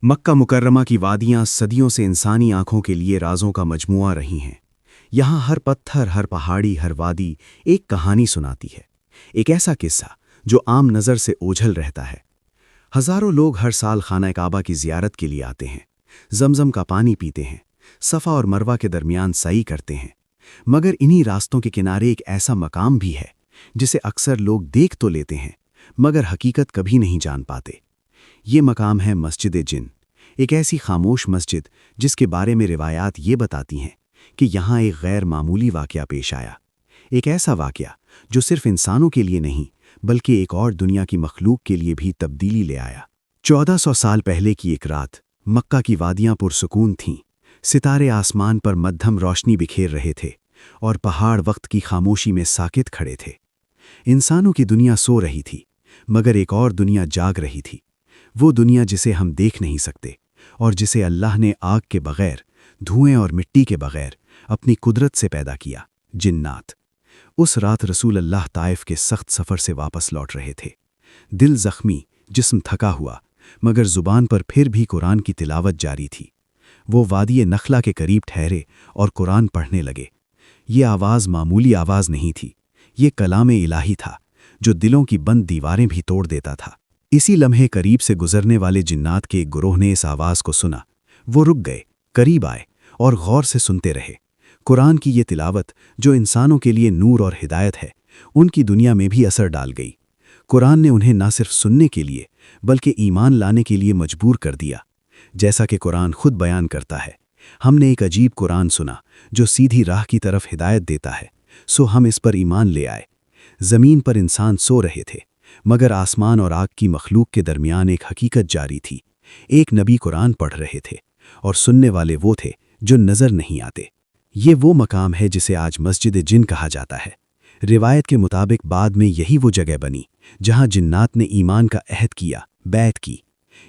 मक्का मुकर्रमा की वादियां सदियों से इंसानी आंखों के लिए राजों का मजमुआ रही हैं। यहाँ हर पत्थर, हर पहाड़ी, हर वादी एक कहानी सुनाती है। एक ऐसा किस्सा जो आम नज़र से ओझल रहता है। हज़ारों लोग हर साल खाना काबा की ज़ियारत के लिए आते हैं, जमजम का पानी पीते हैं, सफ़ा और मरवा के दरमियान सई करते हैं। मगर इन्हीं रास्तों के किनारे एक ऐसा मकाम भी है जिसे अक्सर लोग देख तो लेते हैं मगर हकीकत कभी नहीं जान पाते। ये मकाम है मस्जिद जिन, एक ऐसी खामोश मस्जिद जिसके बारे में रिवायात ये बताती हैं कि यहाँ एक गैर मामूली वाक़या पेश आया। एक ऐसा वाक़या जो सिर्फ इंसानों के लिए नहीं बल्कि एक और दुनिया की मखलूक के लिए भी तब्दीली ले आया। 1400 साल पहले की एक रात मक्का की वादियाँ पुरसुकून थीं। सितारे आसमान पर मध्यम रोशनी बिखेर रहे थे और पहाड़ वक्त की खामोशी में साकित खड़े थे। इंसानों की दुनिया सो रही थी मगर एक और दुनिया जाग रही थी। वो दुनिया जिसे हम देख नहीं सकते और जिसे अल्लाह ने आग के बगैर, धुएं और मिट्टी के बगैर अपनी कुदरत से पैदा किया, जिन्नात। उस रात रसूल अल्लाह ताइफ के सख्त सफ़र से वापस लौट रहे थे। दिल ज़ख्मी, जिस्म थका हुआ, मगर ज़ुबान पर फिर भी कुरान की तिलावत जारी थी। वो वादी नखला के करीब ठहरे और कुरान पढ़ने लगे। ये आवाज़ मामूली आवाज़ नहीं थी, ये कलाम इलाही था जो दिलों की बंद दीवारें भी तोड़ देता था। इसी लम्हे करीब से गुजरने वाले जिन्नात के एक गुरोह ने इस आवाज़ को सुना। वो रुक गए, करीब आए और गौर से सुनते रहे। कुरान की ये तिलावत जो इंसानों के लिए नूर और हिदायत है, उनकी दुनिया में भी असर डाल गई। कुरान ने उन्हें न सिर्फ सुनने के लिए बल्कि ईमान लाने के लिए मजबूर कर दिया। जैसा कि कुरान खुद बयान करता है, हमने एक अजीब कुरान सुना जो सीधी राह की तरफ हिदायत देता है, सो हम इस पर ईमान ले आए। ज़मीन पर इंसान सो रहे थे मगर आसमान और आग की मखलूक के दरमियान एक हकीकत जारी थी। एक नबी कुरान पढ़ रहे थे और सुनने वाले वो थे जो नज़र नहीं आते। ये वो मकाम है जिसे आज मस्जिद जिन कहा जाता है। रिवायत के मुताबिक बाद में यही वो जगह बनी जहाँ जिन्नात ने ईमान का अहद किया, बैत की।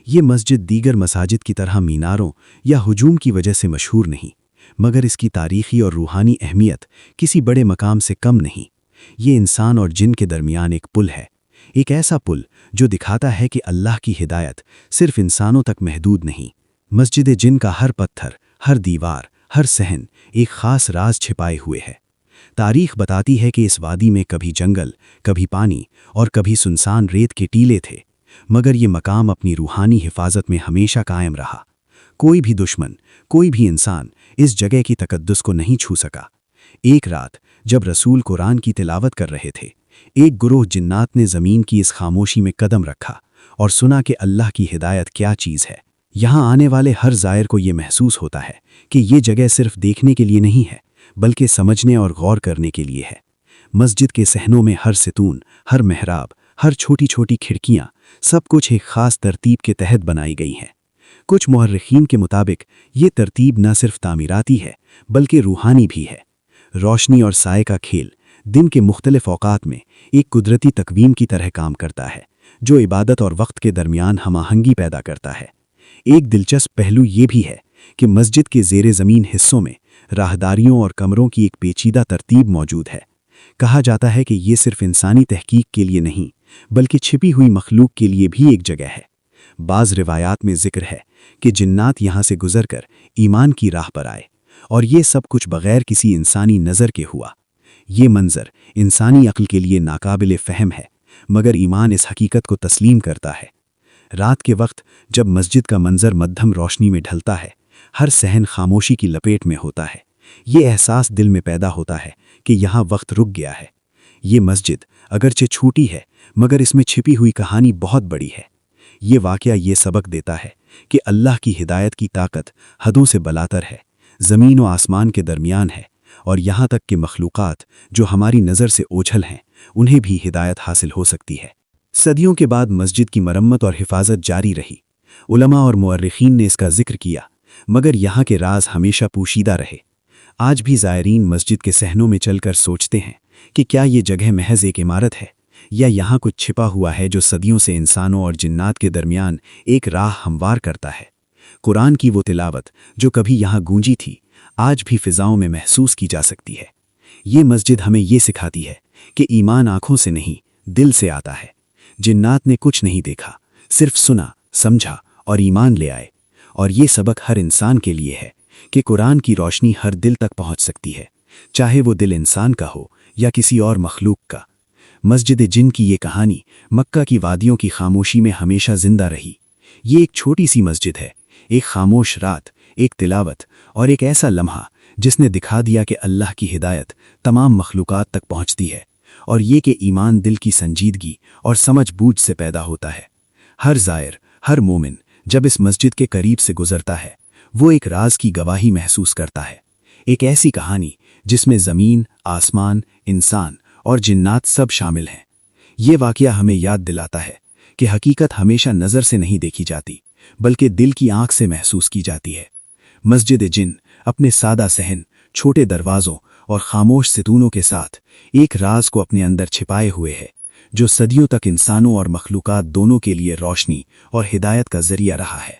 ये मस्जिद दीगर मसाजिद की तरह मीनारों या हुजूम की वजह से मशहूर नहीं, मगर इसकी तारीख़ी और रूहानी अहमियत किसी बड़े मकाम से कम नहीं। ये इंसान और जिन के दरमियान एक पुल है, एक ऐसा पुल जो दिखाता है कि अल्लाह की हिदायत सिर्फ इंसानों तक महदूद नहीं। मस्जिद जिन का हर पत्थर, हर दीवार, हर सहन एक ख़ास राज छिपाए हुए है। तारीख़ बताती है कि इस वादी में कभी जंगल, कभी पानी और कभी सुनसान रेत के टीले थे, मगर ये मकाम अपनी रूहानी हिफाजत में हमेशा कायम रहा। कोई भी दुश्मन, कोई भी इंसान इस जगह की तकद्दुस को नहीं छू सका। एक रात जब रसूल कुरान की तिलावत कर रहे थे, एक गुरोह जिन्नात ने ज़मीन की इस खामोशी में कदम रखा और सुना कि अल्लाह की हिदायत क्या चीज़ है। यहाँ आने वाले हर ज़ायर को ये महसूस होता है कि ये जगह सिर्फ देखने के लिए नहीं है बल्कि समझने और गौर करने के लिए है। मस्जिद के सहनों में हर सितून, हर महराब, हर छोटी छोटी खिड़कियाँ, सब कुछ एक ख़ास तरतीब के तहत बनाई गई हैं। कुछ मुअर्रिखीन के मुताबिक ये तरतीब न सिर्फ तामीराती है बल्कि रूहानी भी है। रोशनी और साए का खेल दिन के मुख्तलिफ औकात में एक कुदरती तकवीम की तरह काम करता है जो इबादत और वक्त के दरमियान हमाहंगी पैदा करता है। एक दिलचस्प पहलू ये भी है कि मस्जिद के ज़ेरे ज़मीन हिस्सों में राहदारियों और कमरों की एक पेचीदा तरतीब मौजूद है। कहा जाता है कि ये सिर्फ इंसानी तहकीक के लिए नहीं बल्कि छिपी हुई मखलूक के लिए भी एक जगह है। बाज़ रिवायात में ज़िक्र है कि जिन्नात यहाँ से गुज़रकर ईमान की राह पर आए और ये सब कुछ बग़ैर किसी इंसानी नज़र के हुआ। ये मंज़र इंसानी अक्ल के लिए नाकाबिले फ़हम है, मगर ईमान इस हकीकत को तस्लीम करता है। रात के वक्त जब मस्जिद का मंज़र मध्यम रोशनी में ढलता है, हर सहन खामोशी की लपेट में होता है। ये एहसास दिल में पैदा होता है कि यहाँ वक्त रुक गया है। ये मस्जिद अगरचे छोटी है मगर इसमें छिपी हुई कहानी बहुत बड़ी है। ये वाक़या ये सबक देता है कि अल्लाह की हिदायत की ताकत हदों से बलातर है, ज़मीन और आसमान के दरमियान है और यहाँ तक कि मखलूक़ात जो हमारी नज़र से ओझल हैं उन्हें भी हिदायत हासिल हो सकती है। सदियों के बाद मस्जिद की मरम्मत और हिफाजत जारी रही। उलमा और मुअर्रिखीन ने इसका जिक्र किया मगर यहाँ के राज हमेशा पोशीदा रहे। आज भी ज़ायरीन मस्जिद के सहनों में चलकर सोचते हैं कि क्या ये जगह महज एक इमारत है या यहाँ कुछ छिपा हुआ है जो सदियों से इंसानों और जिन्नात के दरमियान एक राह हमवार करता है। कुरान की वो तिलावत जो कभी यहाँ गूंजी थी आज भी फ़िज़ाओं में महसूस की जा सकती है। ये मस्जिद हमें ये सिखाती है कि ईमान आँखों से नहीं दिल से आता है। जिन्नात ने कुछ नहीं देखा, सिर्फ सुना, समझा और ईमान ले आए। اور یہ سبق ہر انسان کے لیے ہے کہ قرآن کی روشنی ہر دل تک پہنچ سکتی ہے، چاہے وہ دل انسان کا ہو یا کسی اور مخلوق کا۔ مسجد جن کی یہ کہانی مکہ کی وادیوں کی خاموشی میں ہمیشہ زندہ رہی۔ یہ ایک چھوٹی سی مسجد ہے، ایک خاموش رات، ایک تلاوت اور ایک ایسا لمحہ جس نے دکھا دیا کہ اللہ کی ہدایت تمام مخلوقات تک پہنچتی ہے، اور یہ کہ ایمان دل کی سنجیدگی اور سمجھ بوجھ سے پیدا ہوتا ہے۔ ہر زائر، ہر مومن جب اس مسجد کے قریب سے گزرتا ہے وہ ایک راز کی گواہی محسوس کرتا ہے، ایک ایسی کہانی جس میں زمین، آسمان، انسان اور جنات سب شامل ہیں۔ یہ واقعہ ہمیں یاد دلاتا ہے کہ حقیقت ہمیشہ نظر سے نہیں دیکھی جاتی بلکہ دل کی آنکھ سے محسوس کی جاتی ہے۔ مسجد جن اپنے سادہ صحن، چھوٹے دروازوں اور خاموش ستونوں کے ساتھ ایک راز کو اپنے اندر چھپائے ہوئے ہے جو صدیوں تک انسانوں اور مخلوقات دونوں کے لیے روشنی اور ہدایت کا ذریعہ رہا ہے۔